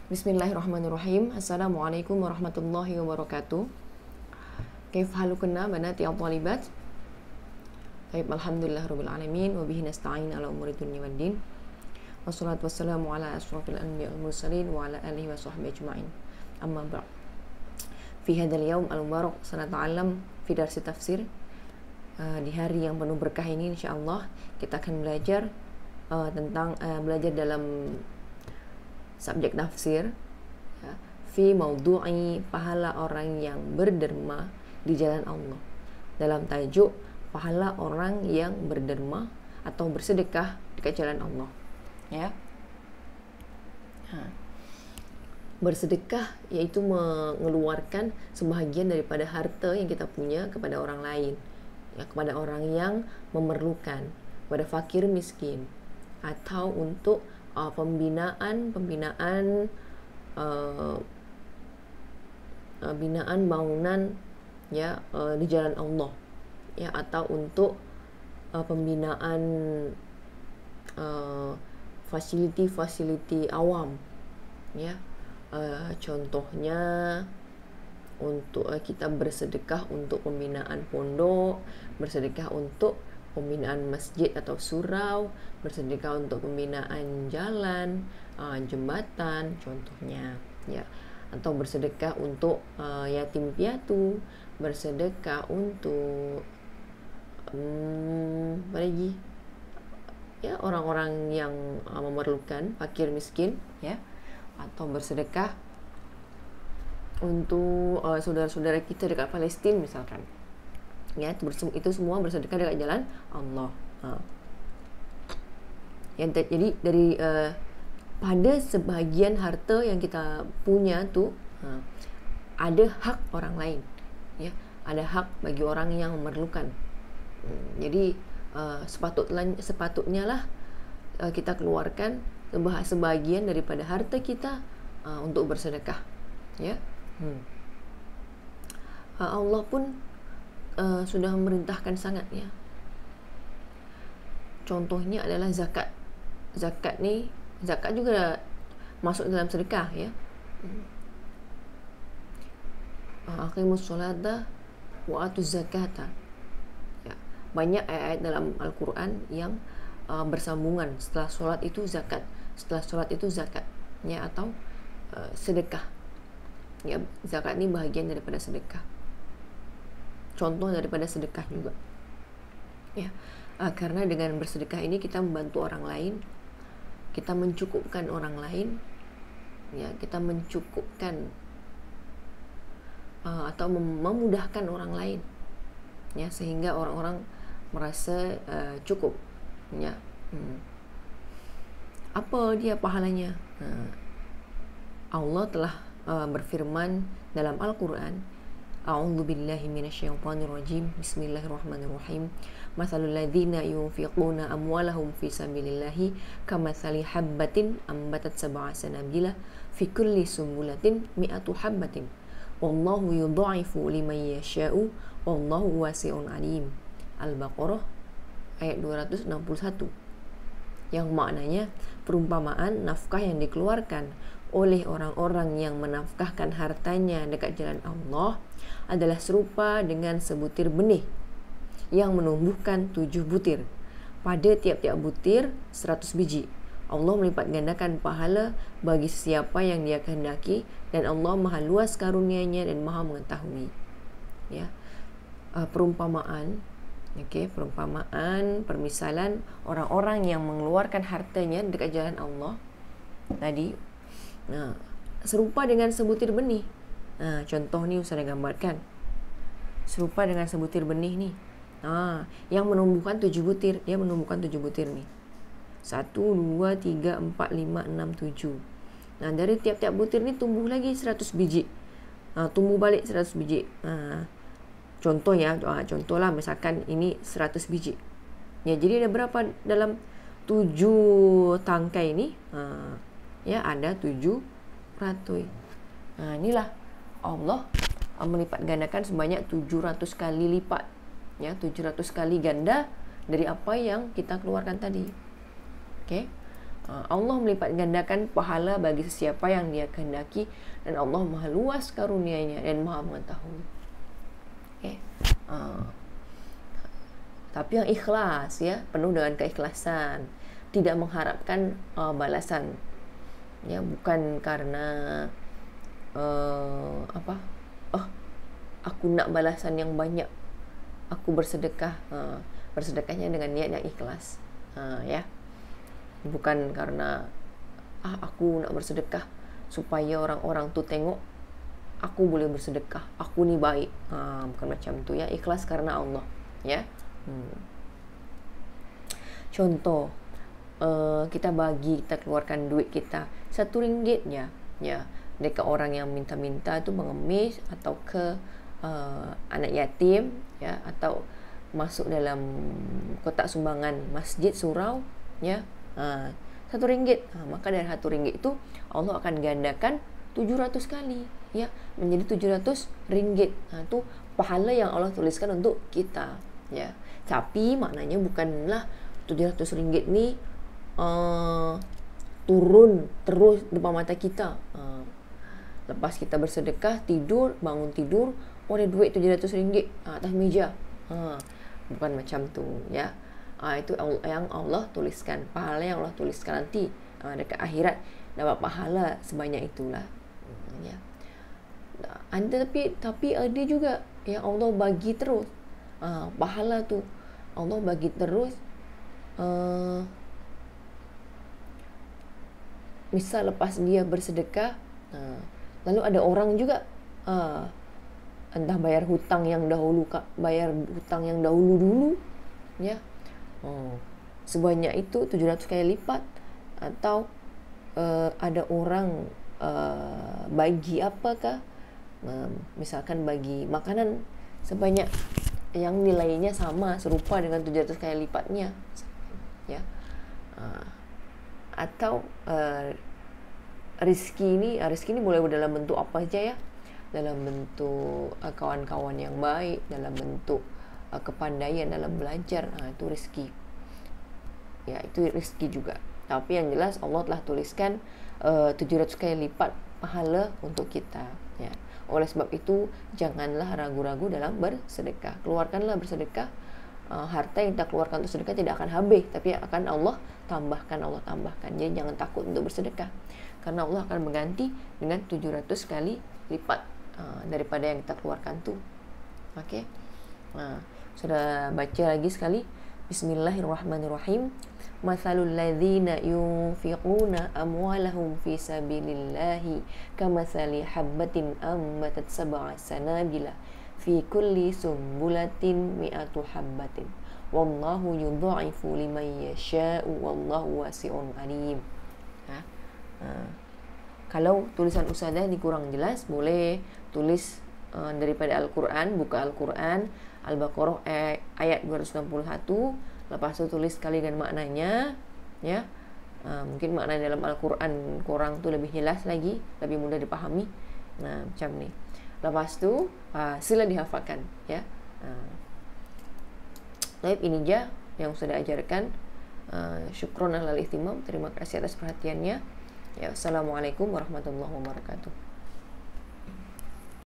Bismillahirrahmanirrahim. Assalamualaikum warahmatullahi wabarakatuh. Kaif halukuna banati ya talibat? Baik, alhamdulillah rabbil alamin wa bihi nasta'in ala umuri dunya waddin. Wassalatu wassalamu ala asyrafil anbiya'i wal mursalin wa ala alihi wa sahbihi ajma'in. Amma ba'd. Fi hadzal yaum al-mubarak sanata'allam fi darsi tafsir. Di hari yang penuh berkah ini insyaallah kita akan belajar tentang belajar dalam subjek tafsir, ya, fi maudhu'i pahala orang yang berderma di jalan Allah, dalam tajuk pahala orang yang berderma atau bersedekah dekat jalan Allah, ya. Bersedekah yaitu mengeluarkan sebahagian daripada harta yang kita punya kepada orang lain, ya, kepada orang yang memerlukan, kepada fakir miskin, atau untuk pembinaan bangunan, ya, di jalan Allah, ya, atau untuk pembinaan fasiliti awam, ya. Contohnya untuk kita bersedekah untuk pembinaan pondok, bersedekah untuk pembinaan masjid atau surau, bersedekah untuk pembinaan jalan, jembatan contohnya, ya, atau bersedekah untuk yatim piatu, bersedekah untuk apa lagi, ya, orang-orang yang memerlukan, fakir miskin, ya, atau bersedekah untuk saudara-saudara kita dekat Palestin misalkan, ya, itu semua bersedekah dekat jalan Allah. Jadi dari pada sebahagian harta yang kita punya tu ada hak orang lain, ya, ada hak bagi orang yang memerlukan. Jadi sepatutnya lah kita keluarkan sebahagian daripada harta kita untuk bersedekah, ya. Allah pun sudah memerintahkan sangat, ya. Contohnya adalah zakat. Zakat juga masuk dalam sedekah, ya. Aqimus sholata wa atuz zakata. Ya, banyak ayat dalam Al-Quran yang bersambungan. Setelah solat itu zakat, setelah solat itu zakat, ya, atau sedekah. Ya, zakat ini bahagian daripada sedekah. Contoh daripada sedekah juga, ya, karena dengan bersedekah ini kita membantu orang lain, kita mencukupkan orang lain, ya, kita mencukupkan atau memudahkan orang lain, ya, sehingga orang-orang merasa cukup, ya. Apa dia pahalanya? Allah telah berfirman dalam Al-Quran, A'udzu billahi minasyaitonir rajim. Bismillahirrahmanirrahim. Mathalul ladzina yunfiquna amwalahum fi sabilillahi kamathali habbatin ambatat sab'a sanabila fi kulli sumbulatin mi'atu habbatin. Wallahu yudha'ifu liman yasha'u wallahu wasi'un alim. Al-Baqarah ayat 261. Yang maknanya perumpamaan nafkah yang dikeluarkan oleh orang-orang yang menafkahkan hartanya dekat jalan Allah adalah serupa dengan sebutir benih yang menumbuhkan 7 butir. Pada tiap-tiap butir 100 biji. Allah melipat gandakan pahala bagi siapa yang Dia kehendaki, dan Allah Maha luas karunia-Nya dan Maha mengetahui. Ya. Perumpamaan, permisalan orang-orang yang mengeluarkan hartanya dekat jalan Allah tadi, serupa dengan sebutir benih. Contoh ni Ustaz dah gambarkan. Serupa dengan sebutir benih ni. Yang menumbuhkan 7 butir. Dia menumbuhkan 7 butir ni. 1, 2, 3, 4, 5, 6, 7. Dari tiap-tiap butir ni tumbuh lagi 100 biji. Tumbuh balik 100 biji. Contoh, ya. Contohlah misalkan ini 100 biji. Ya, jadi ada berapa dalam 7 tangkai ni? Ya, ada 7 ratus. Inilah Allah melipat gandakan sebanyak 700 kali lipat, ya, 700 kali ganda dari apa yang kita keluarkan tadi. Okey. Allah melipat gandakan pahala bagi sesiapa yang Dia kehendaki, dan Allah Maha luas karunia-Nya dan Maha mengetahui. Okay. Tapi yang ikhlas, ya, penuh dengan keikhlasan, tidak mengharapkan balasan, ya, bukan karena aku nak balasan yang banyak, aku bersedekah. Bersedekahnya dengan niat yang ikhlas, ya, bukan karena aku nak bersedekah supaya orang-orang tu tengok aku boleh bersedekah, aku ni baik. Bukan macam tu, ya. Ikhlas karena Allah, ya. Contoh, kita keluarkan duit kita RM1 ya, dekat orang yang minta-minta tu, mengemis, atau ke anak yatim, ya, atau masuk dalam kotak sumbangan masjid, surau, ya, RM1. Maka dari RM1 itu Allah akan gandakan 700 kali, ya, menjadi RM700. Itu pahala yang Allah tuliskan untuk kita, ya. Tapi maknanya bukanlah RM700 ni turun terus depan mata kita. Lepas kita bersedekah, bangun tidur, ada duit RM700 atas meja. Bukan macam tu, ya. Itu yang Allah tuliskan, pahala yang Allah tuliskan nanti dekat akhirat, dapat pahala sebanyak itulah, ya. Tapi ada juga yang Allah bagi terus pahala tu, Allah bagi terus. Misal lepas dia bersedekah, lalu ada orang juga entah bayar hutang yang dahulu dulu, ya, sebanyak itu 700 kali lipat. Atau ada orang bagi apakah, misalkan bagi makanan sebanyak yang nilainya serupa dengan 700 kali lipatnya, ya. Atau rezeki ini boleh dalam bentuk apa saja, ya, dalam bentuk kawan-kawan yang baik, dalam bentuk kepandaian dalam belajar, itu rezeki, ya, itu rezeki juga. Tapi yang jelas Allah telah tuliskan 700 kali lipat pahala untuk kita, ya. Oleh sebab itu janganlah ragu-ragu dalam bersedekah. Keluarkanlah bersedekah. Harta yang kita keluarkan untuk sedekah tidak akan habis, tapi akan Allah tambahkan. Jadi jangan takut untuk bersedekah, karena Allah akan mengganti dengan 700 kali lipat daripada yang kita keluarkan tu. Okey. Sudah baca lagi sekali. Bismillahirrahmanirrahim. Mathalul ladzina yunfiquna amwalahum fi sabilillahi kamathali habbatin ambatat sab'a sanabila fi kulli sumbulatin mi'atu habbatin wallahu yudha'ifu liman yasha'u wallahu wasi'un alim. Kalau tulisan ustazah ini kurang jelas, boleh tulis daripada Al-Quran, buka Al-Quran Al-Baqarah ayat 261, lepas tu tulis sekali dengan maknanya, ya. Mungkin makna dalam Al-Quran korang tu lebih jelas lagi, lebih mudah dipahami. Macam ni. Lepas tu sila dihafalkan, ya. Baik, ini je yang sudah ajarkan. Syukron alal ihtimam. Terima kasih atas perhatiannya. Ya, assalamualaikum warahmatullahi wabarakatuh.